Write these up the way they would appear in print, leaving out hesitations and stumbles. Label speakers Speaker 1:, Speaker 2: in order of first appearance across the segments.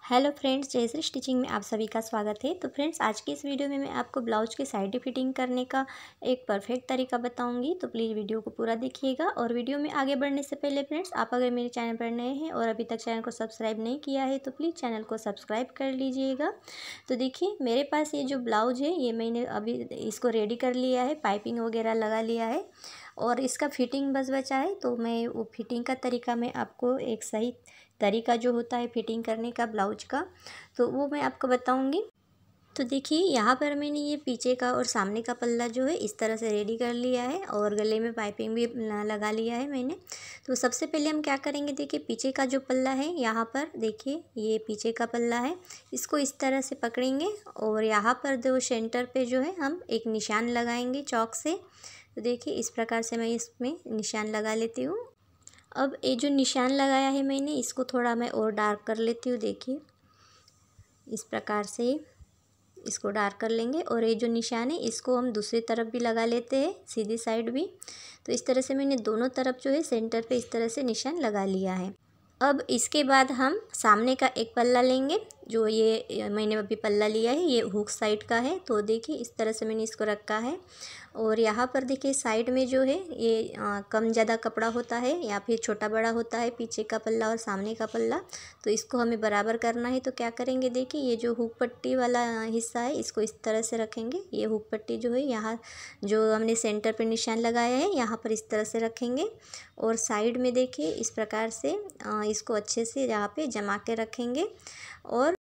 Speaker 1: Hello friends, Jayashree stitching में आप सभी का स्वागत है। तो फ्रेंड्स, आज की इस वीडियो में मैं आपको ब्लाउज की साइड फिटिंग करने का एक परफेक्ट तरीका बताऊंगी। तो प्लीज़ वीडियो को पूरा देखिएगा। और वीडियो में आगे बढ़ने से पहले फ्रेंड्स, आप अगर मेरे चैनल पर नए हैं और अभी तक चैनल को सब्सक्राइब नहीं किया है तो प्लीज़ चैनल को सब्सक्राइब कर लीजिएगा। तो देखिए, मेरे पास ये जो ब्लाउज है ये मैंने अभी इसको रेडी कर लिया है, पाइपिंग वगैरह लगा लिया है और इसका फिटिंग बस बचा है। तो मैं वो फिटिंग का तरीका मैं आपको एक सही तरीका जो होता है फिटिंग करने का ब्लाउज का, तो वो मैं आपको बताऊंगी। तो देखिए, यहाँ पर मैंने ये पीछे का और सामने का पल्ला जो है इस तरह से रेडी कर लिया है और गले में पाइपिंग भी लगा लिया है मैंने। तो सबसे पहले हम क्या करेंगे, देखिए पीछे का जो पल्ला है, यहाँ पर देखिए ये पीछे का पल्ला है, इसको इस तरह से पकड़ेंगे और यहाँ पर जो सेंटर पे जो है हम एक निशान लगाएंगे चौक से। तो देखिए इस प्रकार से मैं इसमें निशान लगा लेती हूँ। अब ये जो निशान लगाया है मैंने, इसको थोड़ा मैं और डार्क कर लेती हूँ। देखिए इस प्रकार से इसको डार्क कर लेंगे और ये जो निशान है इसको हम दूसरी तरफ भी लगा लेते हैं, सीधी साइड भी। तो इस तरह से मैंने दोनों तरफ जो है सेंटर पे इस तरह से निशान लगा लिया है। अब इसके बाद हम सामने का एक पल्ला लेंगे। जो ये मैंने अभी पल्ला लिया है ये हुक साइड का है। तो देखिए इस तरह से मैंने इसको रखा है और यहाँ पर देखिए साइड में जो है ये कम ज़्यादा कपड़ा होता है या फिर छोटा बड़ा होता है, पीछे का पल्ला और सामने का पल्ला। तो इसको हमें बराबर करना है। तो क्या करेंगे, देखिए ये जो हुक पट्टी वाला हिस्सा है इसको इस तरह से रखेंगे। ये हुक पट्टी जो है यहाँ जो हमने सेंटर पर निशान लगाया है यहाँ पर इस तरह से रखेंगे और साइड में देखिए इस प्रकार से इसको अच्छे से यहाँ पे जमा के रखेंगे। और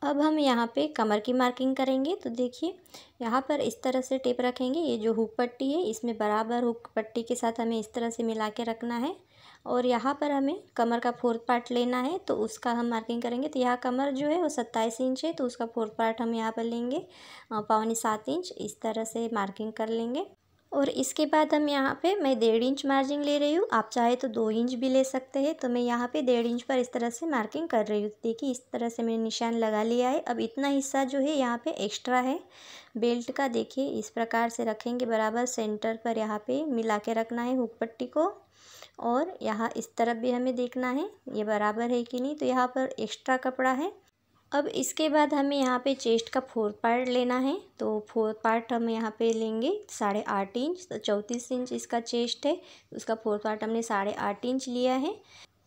Speaker 1: अब हम यहाँ पे कमर की मार्किंग करेंगे। तो देखिए यहाँ पर इस तरह से टेप रखेंगे। ये जो हुक पट्टी है इसमें बराबर हुक पट्टी के साथ हमें इस तरह से मिला के रखना है और यहाँ पर हमें कमर का फोर्थ पार्ट लेना है। तो उसका हम मार्किंग करेंगे। तो यहाँ कमर जो है वो 27 इंच है, तो उसका फोर्थ पार्ट हम यहाँ पर लेंगे 6.25 इंच, इस तरह से मार्किंग कर लेंगे। और इसके बाद हम यहाँ पे मैं 1.5 इंच मार्जिन ले रही हूँ, आप चाहे तो 2 इंच भी ले सकते हैं। तो मैं यहाँ पे 1.5 इंच पर इस तरह से मार्किंग कर रही हूँ। देखिए इस तरह से मैंने निशान लगा लिया है। अब इतना हिस्सा जो है यहाँ पे एक्स्ट्रा है बेल्ट का, देखिए इस प्रकार से रखेंगे बराबर सेंटर पर, यहाँ पे मिला के रखना है हुक पट्टी को। और यहाँ इस तरफ भी हमें देखना है ये बराबर है कि नहीं। तो यहाँ पर एक्स्ट्रा कपड़ा है। अब इसके बाद हमें यहाँ पे चेस्ट का फोर्थ पार्ट लेना है। तो फोर्थ पार्ट हम यहाँ पे लेंगे 8.5 इंच। तो 34 इंच इसका चेस्ट है, उसका फोर्थ पार्ट हमने 8.5 इंच लिया है।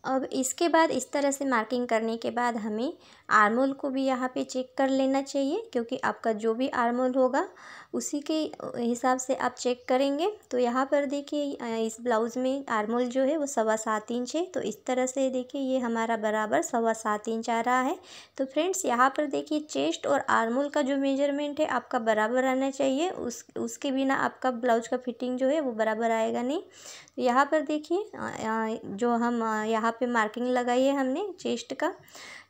Speaker 1: अब इसके बाद इस तरह से मार्किंग करने के बाद हमें आर्मोल को भी यहाँ पे चेक कर लेना चाहिए, क्योंकि आपका जो भी आर्मोल होगा उसी के हिसाब से आप चेक करेंगे। तो यहाँ पर देखिए इस ब्लाउज़ में आर्मोल जो है वो 7.25 इंच है। तो इस तरह से देखिए ये हमारा बराबर 7.25 इंच आ रहा है। तो फ्रेंड्स यहाँ पर देखिए चेस्ट और आर्मोल का जो मेजरमेंट है आपका बराबर आना चाहिए, उसके बिना आपका ब्लाउज का फिटिंग जो है वो बराबर आएगा नहीं। तो यहाँ पर देखिए जो हम यहाँ पे मार्किंग लगाई है हमने चेस्ट का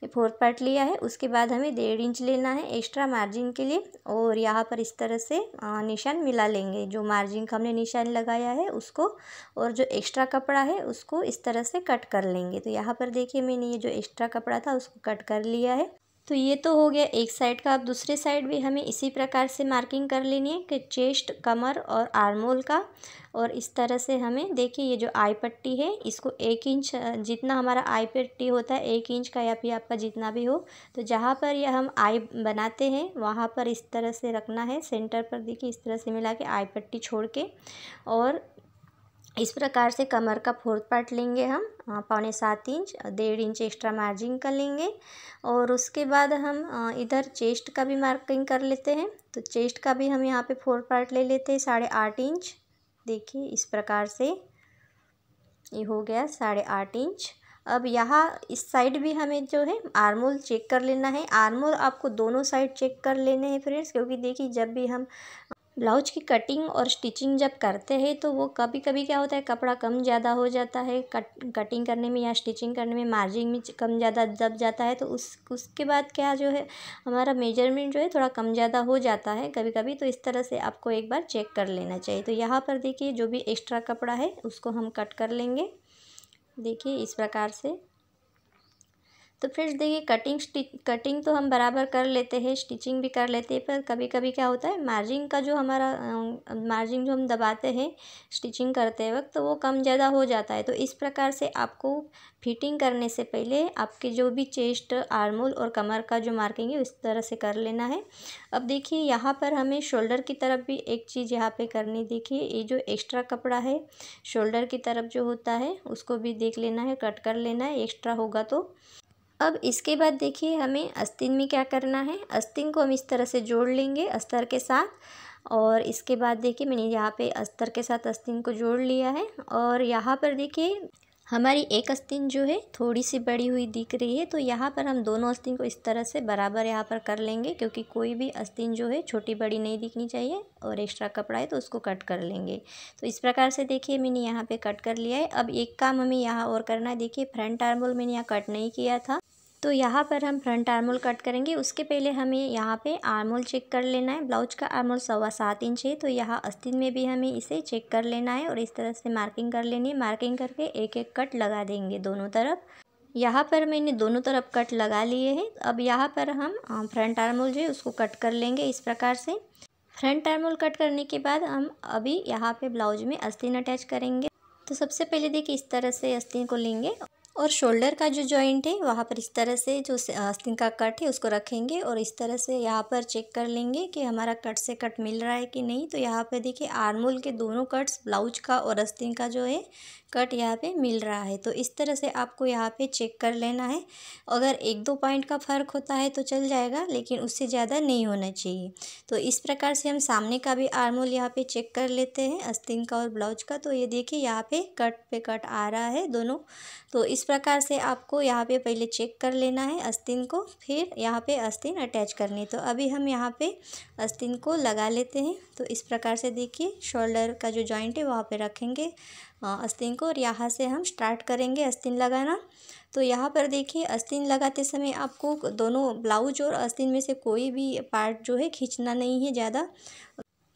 Speaker 1: फोर्थ पार्ट लिया है, उसके बाद हमें 1.5 इंच लेना है एक्स्ट्रा मार्जिन के लिए और यहाँ पर इस तरह से निशान मिला लेंगे। जो मार्जिन का हमने निशान लगाया है उसको और जो एक्स्ट्रा कपड़ा है उसको इस तरह से कट कर लेंगे। तो यहाँ पर देखिए मैंने ये जो एक्स्ट्रा कपड़ा था उसको कट कर लिया है। तो ये तो हो गया एक साइड का। अब दूसरे साइड भी हमें इसी प्रकार से मार्किंग कर लेनी है कि चेस्ट, कमर और आर्मोल का। और इस तरह से हमें देखिए ये जो आई पट्टी है इसको 1 इंच, जितना हमारा आई पट्टी होता है 1 इंच का या फिर आपका जितना भी हो, तो जहाँ पर यह हम आई बनाते हैं वहाँ पर इस तरह से रखना है सेंटर पर। देखिए इस तरह से मिला के आई पट्टी छोड़ के और इस प्रकार से कमर का फोर्थ पार्ट लेंगे हम 6.25 इंच, 1.5 इंच एक्स्ट्रा मार्जिन कर लेंगे। और उसके बाद हम इधर चेस्ट का भी मार्किंग कर लेते हैं। तो चेस्ट का भी हम यहाँ पे फोर्थ पार्ट ले लेते हैं 8.5 इंच। देखिए इस प्रकार से ये हो गया 8.5 इंच। अब यहाँ इस साइड भी हमें जो है आर्मोल चेक कर लेना है। आर्मोल आपको दोनों साइड चेक कर लेने हैं फ्रेंड्स, क्योंकि देखिए जब भी हम ब्लाउज की कटिंग और स्टिचिंग जब करते हैं तो वो कभी कभी क्या होता है कपड़ा कम ज़्यादा हो जाता है, कटिंग करने में या स्टिचिंग करने में मार्जिन में कम ज़्यादा दब जाता है। तो उसके बाद क्या जो है हमारा मेजरमेंट जो है थोड़ा कम ज़्यादा हो जाता है कभी कभी। तो इस तरह से आपको एक बार चेक कर लेना चाहिए। तो यहाँ पर देखिए जो भी एक्स्ट्रा कपड़ा है उसको हम कट कर लेंगे, देखिए इस प्रकार से। तो फ्रेंड्स देखिए कटिंग तो हम बराबर कर लेते हैं, स्टिचिंग भी कर लेते हैं, पर कभी कभी क्या होता है मार्जिन का जो हमारा मार्जिन जो हम दबाते हैं स्टिचिंग करते वक्त तो वो कम ज़्यादा हो जाता है। तो इस प्रकार से आपको फिटिंग करने से पहले आपके जो भी चेस्ट, आर्मोल और कमर का जो मार्किंग है इस तरह से कर लेना है। अब देखिए यहाँ पर हमें शोल्डर की तरफ भी एक चीज़ यहाँ पे करनी, देखिए ये जो एक्स्ट्रा कपड़ा है शोल्डर की तरफ जो होता है उसको भी देख लेना है, कट कर लेना है एक्स्ट्रा होगा तो। अब इसके बाद देखिए हमें आस्तीन में क्या करना है, आस्तीन को हम इस तरह से जोड़ लेंगे अस्तर के साथ। और इसके बाद देखिए मैंने यहाँ पे अस्तर के साथ आस्तीन को जोड़ लिया है। और यहाँ पर देखिए हमारी एक आस्तीन जो है थोड़ी सी बड़ी हुई दिख रही है, तो यहाँ पर हम दोनों आस्तीन को इस तरह से बराबर यहाँ पर कर लेंगे, क्योंकि कोई भी आस्तीन जो है छोटी बड़ी नहीं दिखनी चाहिए। और एक्स्ट्रा कपड़ा है तो उसको कट कर लेंगे। तो इस प्रकार से देखिए मैंने यहाँ पे कट कर लिया है। अब एक काम हमें यहाँ और करना है, देखिए फ्रंट आर्मोल मैंने यहाँ कट नहीं किया था, तो यहाँ पर हम फ्रंट आर्मोल कट करेंगे। उसके पहले हमें यहाँ पे आर्मोल चेक कर लेना है। ब्लाउज का आर्मोल 7.25 इंच है, तो यहाँ आस्तीन में भी हमें इसे चेक कर लेना है और इस तरह से मार्किंग कर लेनी है। मार्किंग करके एक एक कट लगा देंगे दोनों तरफ। यहाँ पर मैंने दोनों तरफ कट लगा लिए हैं। अब यहाँ पर हम फ्रंट आर्मोल जो है उसको कट कर लेंगे इस प्रकार से। फ्रंट आर्मोल कट करने के बाद हम अभी यहाँ पे ब्लाउज में आस्तीन अटैच करेंगे। तो सबसे पहले देखिए इस तरह से आस्तीन को लेंगे और शोल्डर का जो जॉइंट है वहाँ पर इस तरह से जो आस्तीन का कट है उसको रखेंगे और इस तरह से यहाँ पर चेक कर लेंगे कि हमारा कट से कट मिल रहा है कि नहीं। तो यहाँ पे देखिए आर्मोल के दोनों कट्स ब्लाउज का और आस्तीन का जो है कट यहाँ पे मिल रहा है। तो इस तरह से आपको यहाँ पे चेक कर लेना है। अगर 1-2 पॉइंट का फ़र्क होता है तो चल जाएगा, लेकिन उससे ज़्यादा नहीं होना चाहिए। तो इस प्रकार से हम सामने का भी आर्मोल यहाँ पे चेक कर लेते हैं आस्तीन का और ब्लाउज का। तो ये देखिए यहाँ पे कट आ रहा है दोनों। तो इस प्रकार से आपको यहाँ पे पहले चेक कर लेना है आस्तीन को, फिर यहाँ पे आस्तीन अटैच करनी। तो अभी हम यहाँ पे आस्तीन को लगा लेते हैं। तो इस प्रकार से देखिए शोल्डर का जो जॉइंट है वहाँ पे रखेंगे आस्तीन को और यहाँ से हम स्टार्ट करेंगे आस्तीन लगाना। तो यहाँ पर देखिए आस्तीन लगाते समय आपको दोनों ब्लाउज और आस्तीन में से कोई भी पार्ट जो है खींचना नहीं है ज़्यादा।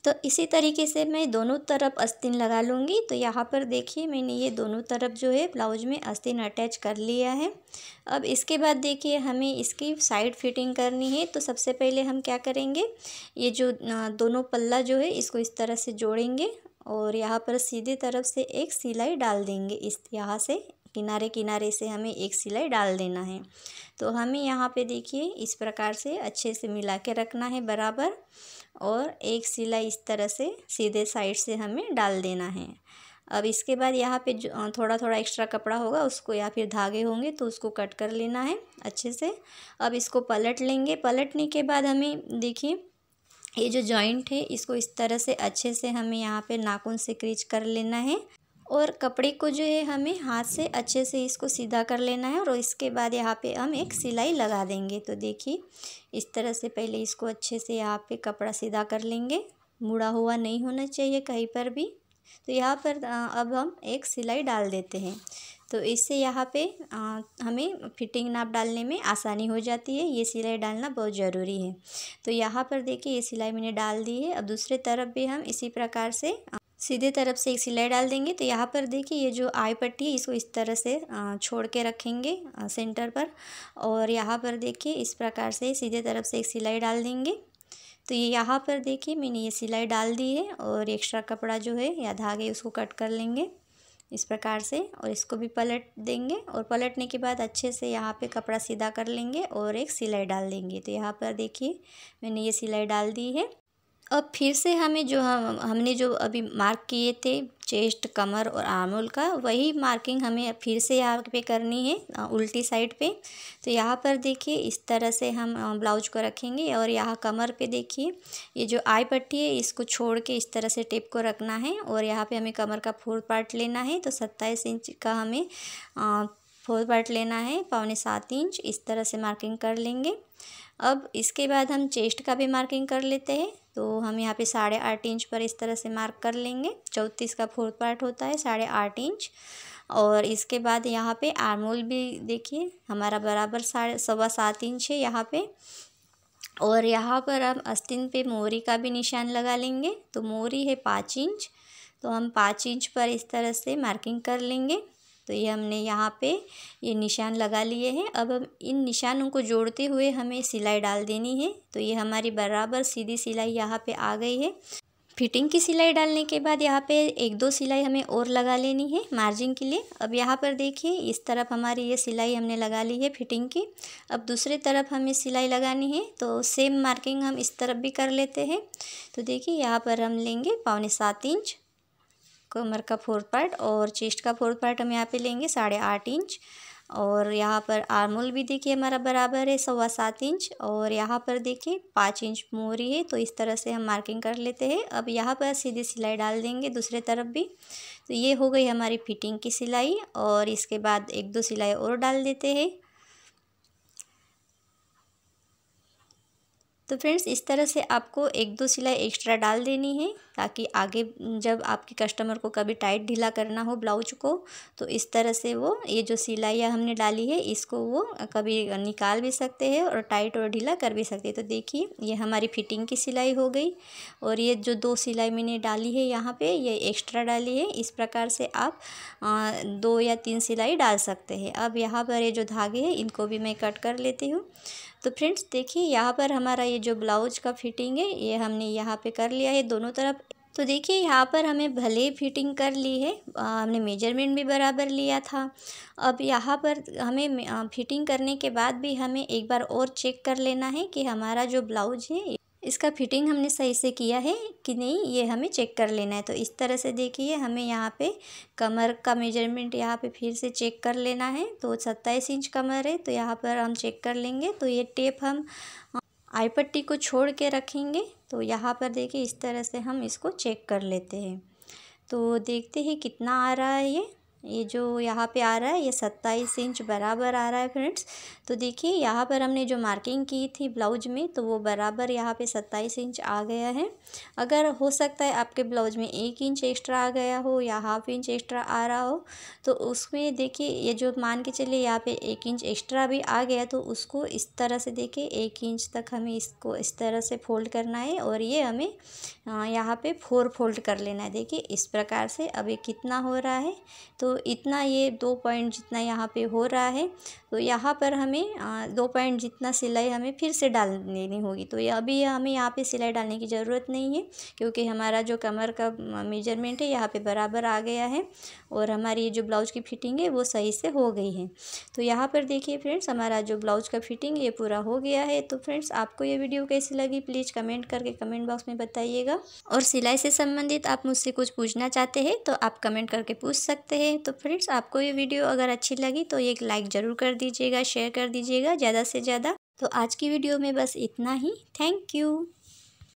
Speaker 1: तो इसी तरीके से मैं दोनों तरफ आस्तीन लगा लूँगी। तो यहाँ पर देखिए मैंने ये दोनों तरफ जो है ब्लाउज में आस्तीन अटैच कर लिया है। अब इसके बाद देखिए हमें इसकी साइड फिटिंग करनी है। तो सबसे पहले हम क्या करेंगे, ये जो दोनों पल्ला जो है इसको इस तरह से जोड़ेंगे और यहाँ पर सीधे तरफ से एक सिलाई डाल देंगे। इस यहाँ से किनारे किनारे से हमें एक सिलाई डाल देना है। तो हमें यहाँ पे देखिए इस प्रकार से अच्छे से मिला के रखना है बराबर, और एक सिलाई इस तरह से सीधे साइड से हमें डाल देना है। अब इसके बाद यहाँ पे जो थोड़ा थोड़ा एक्स्ट्रा कपड़ा होगा उसको या फिर धागे होंगे तो उसको कट कर लेना है अच्छे से। अब इसको पलट लेंगे। पलटने के बाद हमें देखिए ये जो जॉइंट है इसको इस तरह से अच्छे से हमें यहाँ पे नाखून से क्रीच कर लेना है और कपड़े को जो है हमें हाथ से अच्छे से इसको सीधा कर लेना है। और इसके बाद यहाँ पे हम एक सिलाई लगा देंगे। तो देखिए इस तरह से पहले इसको अच्छे से यहाँ पे कपड़ा सीधा कर लेंगे, मुड़ा हुआ नहीं होना चाहिए कहीं पर भी। तो यहाँ पर अब हम एक सिलाई डाल देते हैं। तो इससे यहाँ पे हमें फिटिंग नाप डालने में आसानी हो जाती है। ये सिलाई डालना बहुत ज़रूरी है। तो यहाँ पर देखिए ये सिलाई मैंने डाल दी है। अब दूसरे तरफ भी हम इसी प्रकार से सीधे तरफ से एक सिलाई डाल देंगे। तो यहाँ पर देखिए ये जो आई पट्टी है इसको इस तरह से छोड़ के रखेंगे सेंटर पर, और यहाँ पर देखिए इस प्रकार से सीधे तरफ से एक सिलाई डाल देंगे। तो ये यहाँ पर देखिए मैंने ये सिलाई डाल दी है और एक्स्ट्रा कपड़ा जो है या धागे उसको कट कर लेंगे इस प्रकार से, और इसको भी पलट देंगे। और पलटने के बाद अच्छे से यहाँ पे कपड़ा सीधा कर लेंगे और एक सिलाई डाल देंगे। तो यहाँ पर देखिए मैंने ये सिलाई डाल दी है। अब फिर से हमें जो हमने जो अभी मार्क किए थे चेस्ट, कमर और आर्मोल का, वही मार्किंग हमें फिर से यहाँ पे करनी है उल्टी साइड पे। तो यहाँ पर देखिए इस तरह से हम ब्लाउज को रखेंगे और यहाँ कमर पे देखिए ये जो आई पट्टी है इसको छोड़ के इस तरह से टेप को रखना है। और यहाँ पे हमें कमर का 4 पार्ट लेना है। तो 27 इंच का हमें 4 पार्ट लेना है, 6.25 इंच इस तरह से मार्किंग कर लेंगे। अब इसके बाद हम चेस्ट का भी मार्किंग कर लेते हैं। तो हम यहाँ पे 8.5 इंच पर इस तरह से मार्क कर लेंगे। 34 का 4 पार्ट होता है 8.5 इंच। और इसके बाद यहाँ पे आर्मोल भी देखिए हमारा बराबर 7.25 इंच है यहाँ पे। और यहाँ पर हम आस्तीन पे मोरी का भी निशान लगा लेंगे। तो मोरी है 5 इंच, तो हम 5 इंच पर इस तरह से मार्किंग कर लेंगे। तो तो ये हमने यहाँ पे ये निशान लगा लिए हैं। अब हम इन निशानों को जोड़ते हुए हमें सिलाई डाल देनी है। तो ये हमारी बराबर सीधी सिलाई यहाँ पे आ गई है। फिटिंग की सिलाई डालने के बाद यहाँ पे 1-2 सिलाई हमें और लगा लेनी है मार्जिन के लिए। अब यहाँ पर देखिए इस तरफ हमारी ये सिलाई हमने लगा ली है फिटिंग की। अब दूसरी तरफ हमें सिलाई लगानी है, तो सेम मार्किंग हम इस तरफ भी कर लेते हैं। तो देखिए यहाँ पर हम लेंगे 7.25 इंच कमर का 4 पार्ट और चेस्ट का 4 पार्ट हम यहाँ पे लेंगे 8.5 इंच। और यहाँ पर आर्मोल भी देखिए हमारा बराबर है 7.25 इंच। और यहाँ पर देखिए 5 इंच मोहरी है, तो इस तरह से हम मार्किंग कर लेते हैं। अब यहाँ पर सीधी सिलाई डाल देंगे दूसरे तरफ भी। तो ये हो गई हमारी फिटिंग की सिलाई। और इसके बाद 1-2 सिलाई और डाल देते हैं। तो फ्रेंड्स इस तरह से आपको 1-2 सिलाई एक्स्ट्रा डाल देनी है, ताकि आगे जब आपके कस्टमर को कभी टाइट ढीला करना हो ब्लाउज को, तो इस तरह से वो ये जो सिलाइयाँ हमने डाली है इसको वो कभी निकाल भी सकते हैं और टाइट और ढीला कर भी सकते हैं। तो देखिए ये हमारी फिटिंग की सिलाई हो गई। और ये जो 2 सिलाई मैंने डाली है यहाँ पे, ये एक्स्ट्रा डाली है। इस प्रकार से आप 2 या 3 सिलाई डाल सकते हैं। अब यहाँ पर ये जो धागे हैं इनको भी मैं कट कर लेती हूँ। तो फ्रेंड्स देखिए यहाँ पर हमारा ये जो ब्लाउज का फिटिंग है ये हमने यहाँ पे कर लिया है दोनों तरफ। तो देखिए यहाँ पर हमें भले फिटिंग कर ली है, हमने मेजरमेंट भी बराबर लिया था। अब यहाँ पर हमें फिटिंग करने के बाद भी हमें एक बार और चेक कर लेना है कि हमारा जो ब्लाउज है इसका फिटिंग हमने सही से किया है कि नहीं, ये हमें चेक कर लेना है। तो इस तरह से देखिए हमें यहाँ पे कमर का मेजरमेंट यहाँ पे फिर से चेक कर लेना है। तो 27 इंच कमर है, तो यहाँ पर हम चेक कर लेंगे। तो ये टेप हम आई पट्टी को छोड़ के रखेंगे। तो यहाँ पर देखिए इस तरह से हम इसको चेक कर लेते हैं। तो देखते हैं कितना आ रहा है। ये जो यहाँ पे आ रहा है ये 27 इंच बराबर आ रहा है फ्रेंड्स। तो देखिए यहाँ पर हमने जो मार्किंग की थी ब्लाउज में, तो वो बराबर यहाँ पे 27 इंच आ गया है। अगर हो सकता है आपके ब्लाउज में 1 इंच एक्स्ट्रा आ गया हो या ½ इंच एक्स्ट्रा आ रहा हो, तो उसमें देखिए ये जो मान के चलिए यहाँ पे 1 इंच एक्स्ट्रा भी आ गया, तो उसको इस तरह से देखिए 1 इंच तक हमें इसको इस तरह से फोल्ड करना है। और ये हमें यहाँ पे 4 फोल्ड कर लेना है। देखिए इस प्रकार से। अब ये कितना हो रहा है, तो इतना ये 2 पॉइंट जितना यहाँ पे हो रहा है। तो यहाँ पर हमें 2 पॉइंट जितना सिलाई हमें फिर से डाल देनी होगी। तो ये अभी हमें यहाँ पे सिलाई डालने की ज़रूरत नहीं है, क्योंकि हमारा जो कमर का मेजरमेंट है यहाँ पे बराबर आ गया है और हमारी ये जो ब्लाउज की फिटिंग है वो सही से हो गई है। तो यहाँ पर देखिए फ्रेंड्स हमारा जो ब्लाउज का फिटिंग ये पूरा हो गया है। तो फ्रेंड्स आपको ये वीडियो कैसी लगी प्लीज़ कमेंट करके कमेंट बॉक्स में बताइएगा। और सिलाई से संबंधित आप मुझसे कुछ पूछना चाहते हैं तो आप कमेंट करके पूछ सकते हैं। तो फ्रेंड्स आपको ये वीडियो अगर अच्छी लगी तो एक लाइक ज़रूर कर दीजिएगा, शेयर कर दीजिएगा ज़्यादा से ज़्यादा। तो आज की वीडियो में बस इतना ही। Thank you.